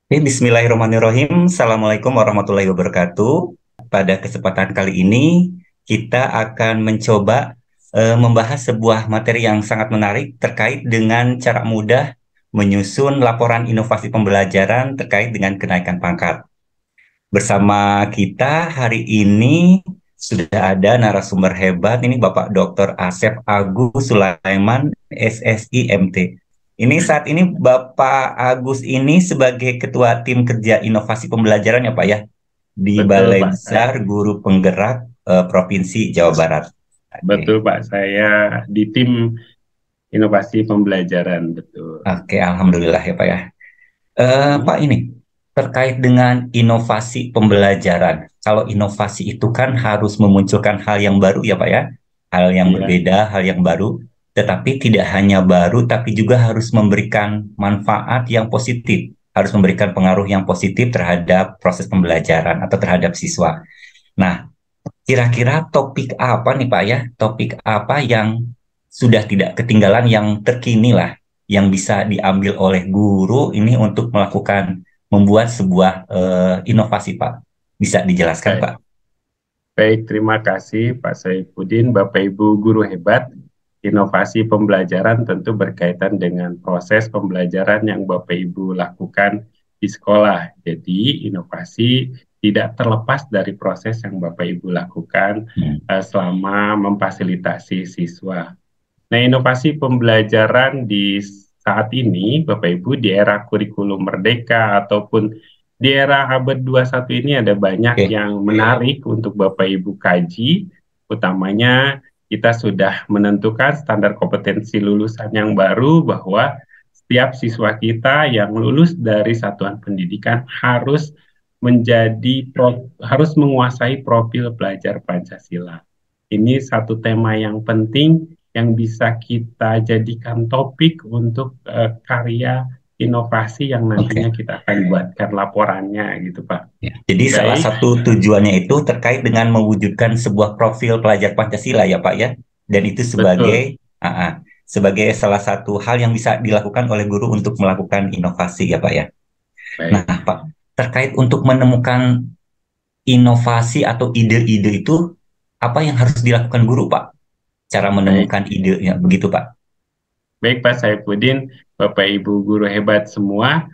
Bismillahirrahmanirrahim. Assalamualaikum warahmatullahi wabarakatuh. Pada kesempatan kali ini, kita akan mencoba membahas sebuah materi yang sangat menarik terkait dengan cara mudah menyusun laporan inovasi pembelajaran terkait dengan kenaikan pangkat. Bersama kita hari ini sudah ada narasumber hebat, ini Bapak Dr. Asep Agus Sulaiman, SSI MT. Ini saat ini Bapak Agus ini sebagai Ketua Tim Kerja Inovasi Pembelajaran ya Pak ya, di Betul, Balai Pak. Besar Guru Penggerak Provinsi Jawa Barat. Betul, Pak. Saya di tim inovasi pembelajaran, betul. Oke, alhamdulillah ya Pak ya. Mhm. Pak ini terkait dengan inovasi pembelajaran. Kalau inovasi itu kan harus memunculkan hal yang baru ya Pak ya, hal yang Iya, berbeda, hal yang baru. Tetapi tidak hanya baru, tapi juga harus memberikan manfaat yang positif, harus memberikan pengaruh yang positif terhadap proses pembelajaran atau terhadap siswa. Nah, kira-kira topik apa nih Pak ya? Topik apa yang sudah tidak ketinggalan, yang terkini lah, yang bisa diambil oleh guru ini untuk melakukan membuat sebuah inovasi Pak? Bisa dijelaskan baik. Pak? Baik, terima kasih Pak Saifuddin, Bapak Ibu guru hebat. Inovasi pembelajaran tentu berkaitan dengan proses pembelajaran yang Bapak Ibu lakukan di sekolah. Jadi, inovasi tidak terlepas dari proses yang Bapak Ibu lakukan selama memfasilitasi siswa. Nah, inovasi pembelajaran di saat ini, Bapak Ibu, di era kurikulum merdeka ataupun di era abad 21 ini ada banyak Oke. yang menarik untuk Bapak Ibu kaji, utamanya kita sudah menentukan standar kompetensi lulusan yang baru bahwa setiap siswa kita yang lulus dari satuan pendidikan harus menguasai profil pelajar Pancasila. Ini satu tema yang penting yang bisa kita jadikan topik untuk karya inovasi yang nantinya Oke. kita akan buatkan laporannya gitu, Pak. Ya. Jadi salah Baik, satu tujuannya itu terkait dengan mewujudkan sebuah profil pelajar Pancasila ya Pak ya, dan itu betul. sebagai salah satu hal yang bisa dilakukan oleh guru untuk melakukan inovasi ya Pak ya. Nah Baik, Pak, terkait untuk menemukan inovasi atau ide-ide itu, apa yang harus dilakukan guru Pak? Cara baik. menemukan idenya begitu Pak? Baik, Pak Saifuddin, Bapak Ibu guru hebat semua.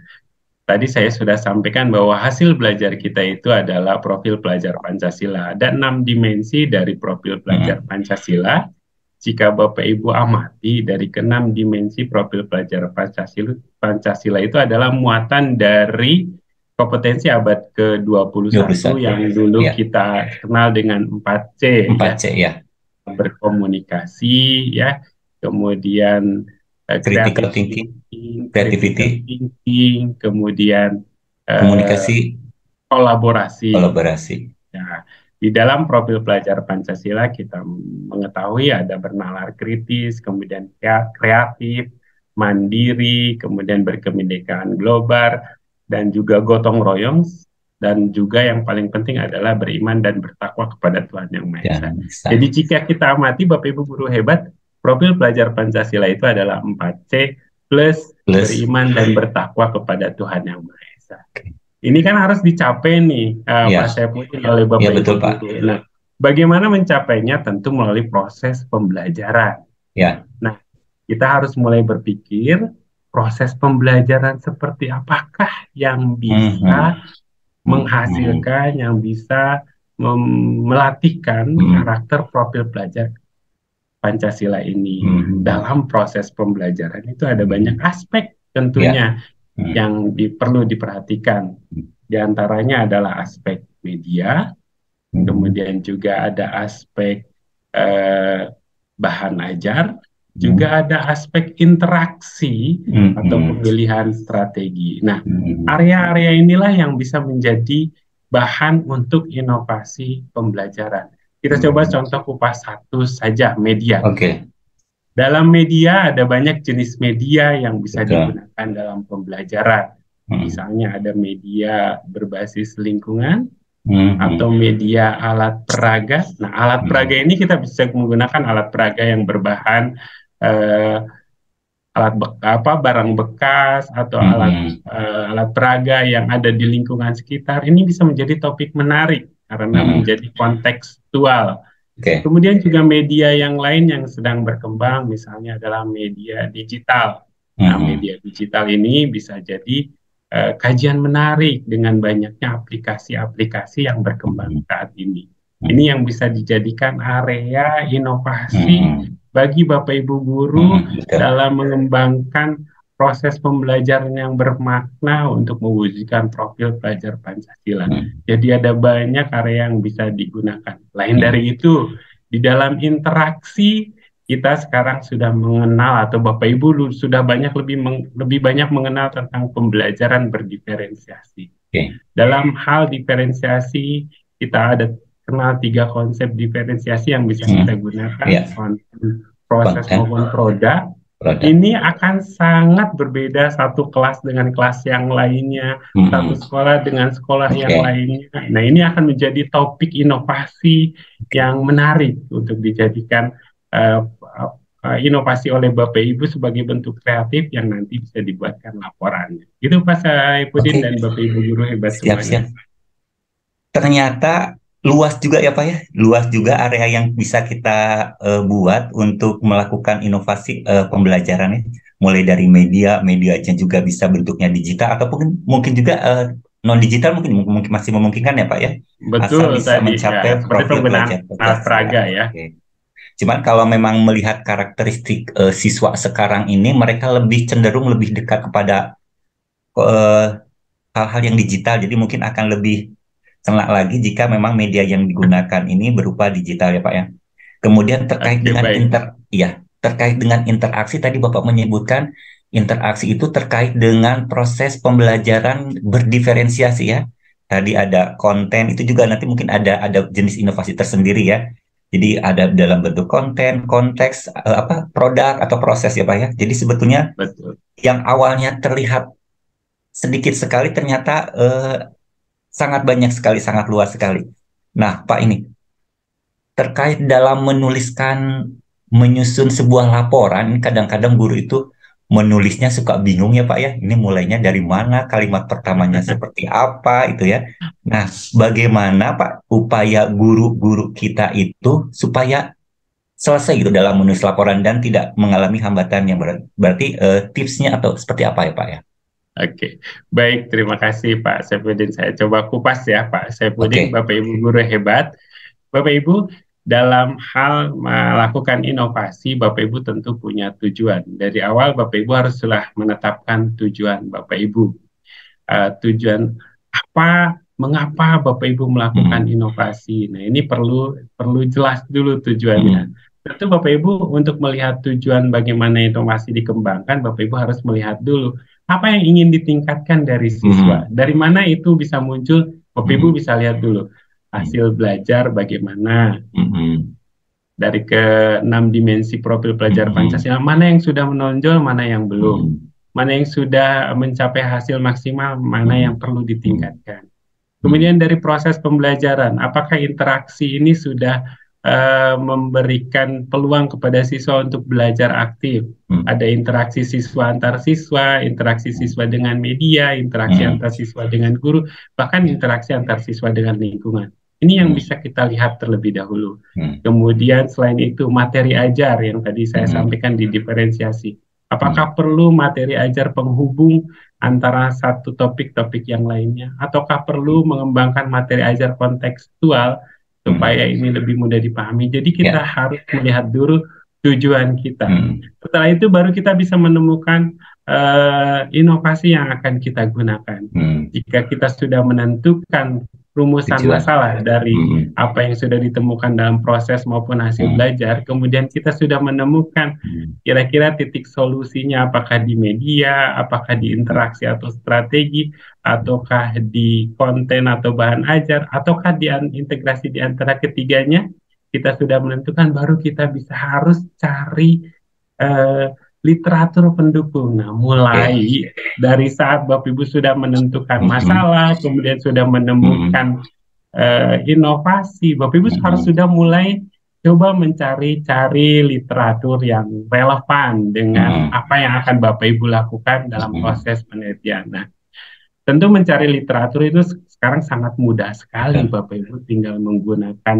Tadi saya sudah sampaikan bahwa hasil belajar kita itu adalah profil pelajar Pancasila. Ada 6 dimensi dari profil pelajar Hmm. Pancasila. Jika Bapak Ibu amati dari keenam dimensi profil pelajar Pancasila itu adalah muatan dari kompetensi abad ke-21 21. yang dulu Ya, kita kenal dengan 4C ya, 4C ya. berkomunikasi ya, kemudian Critical creative thinking, thinking, critical creativity, thinking, kemudian eh, komunikasi, kolaborasi. kolaborasi. Nah, di dalam profil pelajar Pancasila kita mengetahui ada bernalar kritis, kemudian kreatif, mandiri, kemudian berkebinekaan global, dan juga gotong royong, dan juga yang paling penting adalah beriman dan bertakwa kepada Tuhan Yang Maha Esa. Jangan bisa. Jadi jika kita amati Bapak Ibu guru hebat, profil pelajar Pancasila itu adalah 4C plus Plus, beriman dan bertakwa kepada Tuhan Yang Maha Esa. Ini kan harus dicapai nih, Pak ya, Saifuddin oleh ya Bapak Ibu betul Pak. guru. Nah, bagaimana mencapainya? Tentu melalui proses pembelajaran. Ya. Nah, kita harus mulai berpikir proses pembelajaran seperti apakah yang Hmm, hmm, bisa hmm, hmm, menghasilkan, yang bisa melatihkan hmm, karakter profil pelajar Pancasila ini. hmm, Dalam proses pembelajaran itu ada banyak hmm. aspek Ya. tentunya Hmm, yang perlu diperhatikan. Di antaranya adalah aspek media, hmm, kemudian juga ada aspek eh, bahan ajar, hmm, juga ada aspek interaksi hmm, atau hmm, pemilihan strategi. Nah, hmm. area-area inilah yang bisa menjadi bahan untuk inovasi pembelajaran. Kita coba Hmm. contoh kupas satu saja, media. Oke, Dalam media ada banyak jenis media yang bisa betul. digunakan dalam pembelajaran. Hmm, Misalnya ada media berbasis lingkungan, atau media alat peraga. Nah, alat peraga ini kita bisa menggunakan alat peraga yang berbahan barang bekas atau alat peraga yang ada di lingkungan sekitar. Ini bisa menjadi topik menarik karena menjadi kontekstual. Kemudian juga media yang lain yang sedang berkembang, misalnya adalah media digital. Nah, media digital ini bisa jadi kajian menarik dengan banyaknya aplikasi-aplikasi yang berkembang saat ini. Ini yang bisa dijadikan area inovasi bagi Bapak Ibu guru dalam mengembangkan proses pembelajaran yang bermakna untuk mewujudkan profil pelajar Pancasila. Jadi ada banyak area yang bisa digunakan. Lain dari itu, di dalam interaksi kita sekarang sudah mengenal atau Bapak Ibu sudah lebih banyak mengenal tentang pembelajaran berdiferensiasi. Dalam hal diferensiasi kita ada kenal 3 konsep diferensiasi yang bisa kita gunakan, proses maupun produk. Ini akan sangat berbeda satu kelas dengan kelas yang lainnya, satu sekolah dengan sekolah yang lainnya. Nah, ini akan menjadi topik inovasi yang menarik untuk dijadikan inovasi oleh Bapak Ibu sebagai bentuk kreatif yang nanti bisa dibuatkan laporannya. Itu Pak Saipudin dan Bapak Ibu guru hebat semuanya. Ternyata luas juga ya Pak ya, luas juga area yang bisa kita buat untuk melakukan inovasi pembelajaran, mulai dari medianya juga bisa bentuknya digital ataupun mungkin juga non digital, mungkin masih memungkinkan ya Pak ya. Betul, asal bisa tadi mencapai profil pelajar peraga ya. Cuman kalau memang melihat karakteristik siswa sekarang ini, mereka lebih cenderung lebih dekat kepada hal-hal yang digital, jadi mungkin akan lebih kena lagi jika memang media yang digunakan ini berupa digital ya Pak ya. Kemudian terkait dengan interaksi, tadi Bapak menyebutkan interaksi itu terkait dengan proses pembelajaran berdiferensiasi ya. Tadi ada konten, itu juga nanti mungkin ada jenis inovasi tersendiri ya. Jadi ada dalam bentuk konten, konteks, produk atau proses ya Pak ya. Jadi sebetulnya yang awalnya terlihat sedikit sekali ternyata sangat banyak sekali, sangat luas sekali. Nah, Pak, ini terkait dalam menyusun sebuah laporan, kadang-kadang guru itu menulisnya suka bingung ya Pak ya, ini mulainya dari mana, kalimat pertamanya seperti apa itu ya. Nah, bagaimana Pak upaya guru-guru kita itu supaya selesai gitu dalam menulis laporan dan tidak mengalami hambatan yang berarti tipsnya atau seperti apa ya Pak ya? Oke, baik, terima kasih Pak Saipudin. Saya coba kupas ya Pak Saipudin, Bapak Ibu guru hebat. Bapak Ibu, dalam hal melakukan inovasi, Bapak Ibu tentu punya tujuan. Dari awal Bapak Ibu haruslah menetapkan tujuan Bapak Ibu. Tujuan apa, mengapa Bapak Ibu melakukan inovasi. Nah, ini perlu jelas dulu tujuannya. Tentu Bapak Ibu untuk melihat tujuan bagaimana inovasi dikembangkan, Bapak Ibu harus melihat dulu apa yang ingin ditingkatkan dari siswa. Dari mana itu bisa muncul, Bapak Ibu bisa lihat dulu hasil belajar bagaimana. Dari ke-6 dimensi profil pelajar Pancasila, mana yang sudah menonjol, mana yang belum. Mana yang sudah mencapai hasil maksimal, mana yang perlu ditingkatkan. Kemudian dari proses pembelajaran, apakah interaksi ini sudah memberikan peluang kepada siswa untuk belajar aktif. Ada interaksi siswa antar siswa, interaksi siswa dengan media, interaksi antar siswa dengan guru, bahkan interaksi antar siswa dengan lingkungan. Ini yang bisa kita lihat terlebih dahulu. Kemudian selain itu materi ajar yang tadi saya sampaikan di diferensiasi. Apakah perlu materi ajar penghubung antara satu topik-topik yang lainnya? Ataukah perlu mengembangkan materi ajar kontekstual supaya ini lebih mudah dipahami. Jadi kita harus melihat dulu tujuan kita. Setelah itu baru kita bisa menemukan inovasi yang akan kita gunakan. Jika kita sudah menentukan rumusan masalah dari apa yang sudah ditemukan dalam proses maupun hasil belajar, kemudian kita sudah menemukan kira-kira titik solusinya, apakah di media, apakah di interaksi atau strategi, ataukah di konten atau bahan ajar, ataukah di integrasi di antara ketiganya, kita sudah menentukan, baru kita harus cari literatur pendukung. Nah, mulai dari saat Bapak Ibu sudah menentukan masalah, kemudian sudah menemukan inovasi, Bapak Ibu harus Mm-mm. sudah mulai coba mencari-cari literatur yang relevan dengan Mm-mm. apa yang akan Bapak Ibu lakukan dalam Mm-mm. proses penelitian. Nah, tentu mencari literatur itu sekarang sangat mudah sekali, Betul. Bapak Ibu tinggal menggunakan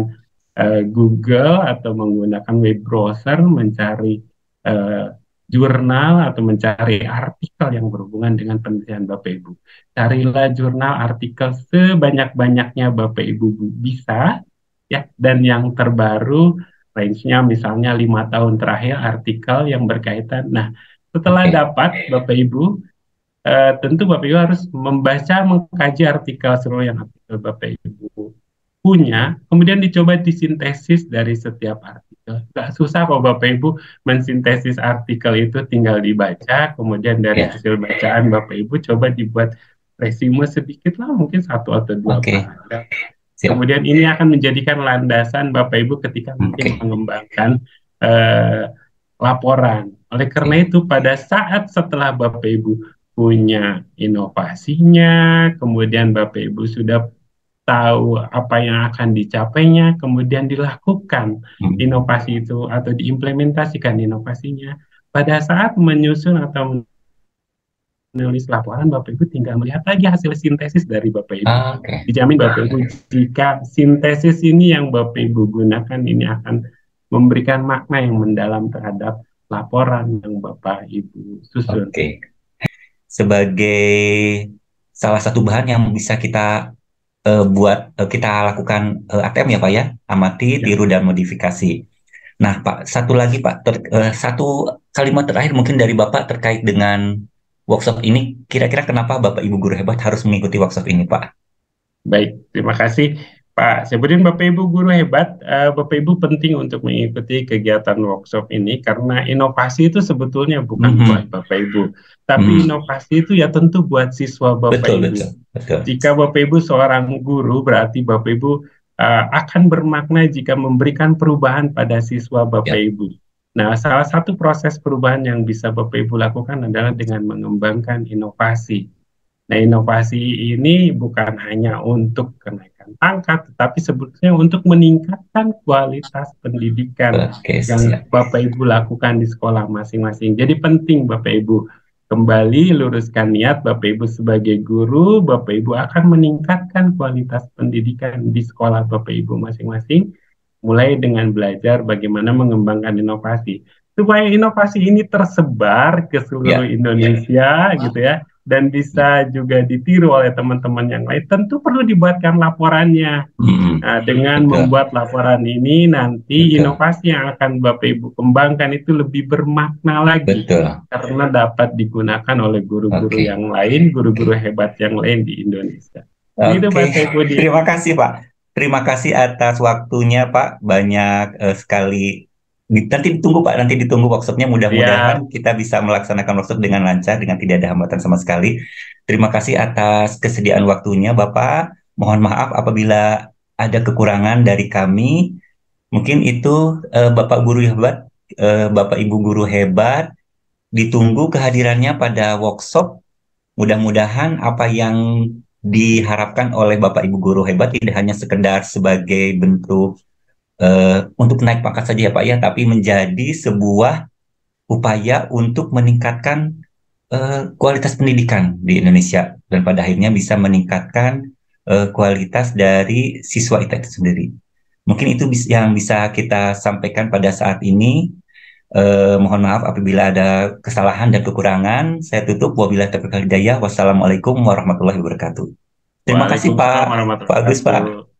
Google atau menggunakan web browser mencari eh, jurnal atau mencari artikel yang berhubungan dengan penelitian Bapak Ibu. Carilah jurnal artikel sebanyak-banyaknya Bapak Ibu bisa, ya, dan yang terbaru range-nya misalnya 5 tahun terakhir artikel yang berkaitan. Nah, setelah Oke. dapat Bapak Ibu, tentu Bapak Ibu harus membaca, mengkaji artikel seluruh yang artikel Bapak Ibu punya, kemudian dicoba disintesis dari setiap artikel. Gak susah kok Bapak Ibu mensintesis artikel itu, tinggal dibaca, kemudian dari Ya. hasil bacaan Bapak Ibu coba dibuat resume sedikit lah, mungkin satu atau dua Oke. paragraf. Siap. Kemudian ini akan menjadikan landasan Bapak Ibu ketika nanti Oke. mengembangkan eh, laporan. Oleh karena Oke. itu, pada saat setelah Bapak Ibu punya inovasinya, kemudian Bapak Ibu sudah tahu apa yang akan dicapainya, kemudian dilakukan Mm. inovasi itu atau diimplementasikan inovasinya. Pada saat menyusun atau menulis laporan, Bapak Ibu tinggal melihat lagi hasil sintesis dari Bapak Ibu. Oke. Dijamin Bapak Ibu, jika sintesis ini yang Bapak Ibu gunakan ini akan memberikan makna yang mendalam terhadap laporan yang Bapak Ibu susun. Oke. Sebagai salah satu bahan yang bisa kita kita lakukan ATM ya Pak ya, amati, Ya, tiru dan modifikasi. Nah Pak, satu lagi Pak, satu kalimat terakhir mungkin dari Bapak terkait dengan workshop ini. Kira-kira kenapa Bapak Ibu Guru Hebat harus mengikuti workshop ini Pak? baik, terima kasih Pak Sebutin. Bapak Ibu guru hebat, Bapak Ibu penting untuk mengikuti kegiatan workshop ini karena inovasi itu sebetulnya bukan buat Mhm. Bapak Ibu, tapi Mhm. inovasi itu ya tentu buat siswa Bapak Betul, Ibu. betul, betul. Jika Bapak Ibu seorang guru, berarti Bapak Ibu akan bermakna jika memberikan perubahan pada siswa Bapak Ya, Ibu. Nah, salah satu proses perubahan yang bisa Bapak Ibu lakukan adalah dengan mengembangkan inovasi. Nah, inovasi ini bukan hanya untuk kenaikan pangkat, tetapi sebetulnya untuk meningkatkan kualitas pendidikan oke, yang siap. Bapak Ibu lakukan di sekolah masing-masing. Jadi penting Bapak Ibu kembali luruskan niat Bapak Ibu sebagai guru, Bapak Ibu akan meningkatkan kualitas pendidikan di sekolah Bapak Ibu masing-masing, mulai dengan belajar bagaimana mengembangkan inovasi. Supaya inovasi ini tersebar ke seluruh Ya, Indonesia, gitu ya, dan bisa juga ditiru oleh teman-teman yang lain, tentu perlu dibuatkan laporannya. mhm. Nah, dengan Betul, membuat laporan ini, nanti betul, inovasi yang akan Bapak Ibu kembangkan itu lebih bermakna lagi, betul. karena dapat digunakan oleh guru-guru Oke, yang lain, oke. guru-guru hebat yang lain di Indonesia. Begitu Oke, Pak Saipudin. terima kasih Pak. Terima kasih atas waktunya Pak. Banyak sekali. Nanti ditunggu Pak, nanti ditunggu workshopnya. Mudah-mudahan Ya, kita bisa melaksanakan workshop dengan lancar, dengan tidak ada hambatan sama sekali. Terima kasih atas kesediaan waktunya Bapak. Mohon maaf apabila ada kekurangan dari kami. Mungkin itu Bapak Guru Hebat, Bapak Ibu Guru Hebat. Ditunggu kehadirannya pada workshop. Mudah-mudahan apa yang diharapkan oleh Bapak Ibu Guru Hebat tidak hanya sekedar sebagai bentuk untuk naik pangkat saja ya Pak ya, tapi menjadi sebuah upaya untuk meningkatkan kualitas pendidikan di Indonesia dan pada akhirnya bisa meningkatkan kualitas dari siswa kita itu sendiri. Mungkin itu yang bisa kita sampaikan pada saat ini. Mohon maaf apabila ada kesalahan dan kekurangan. Saya tutup. Wabillahi taufiq wal hidayah. Wassalamualaikum warahmatullahi wabarakatuh. Terima kasih Waalaikumsalam Pak, warahmatullahi Pak Agus Pak. wabarakatuh.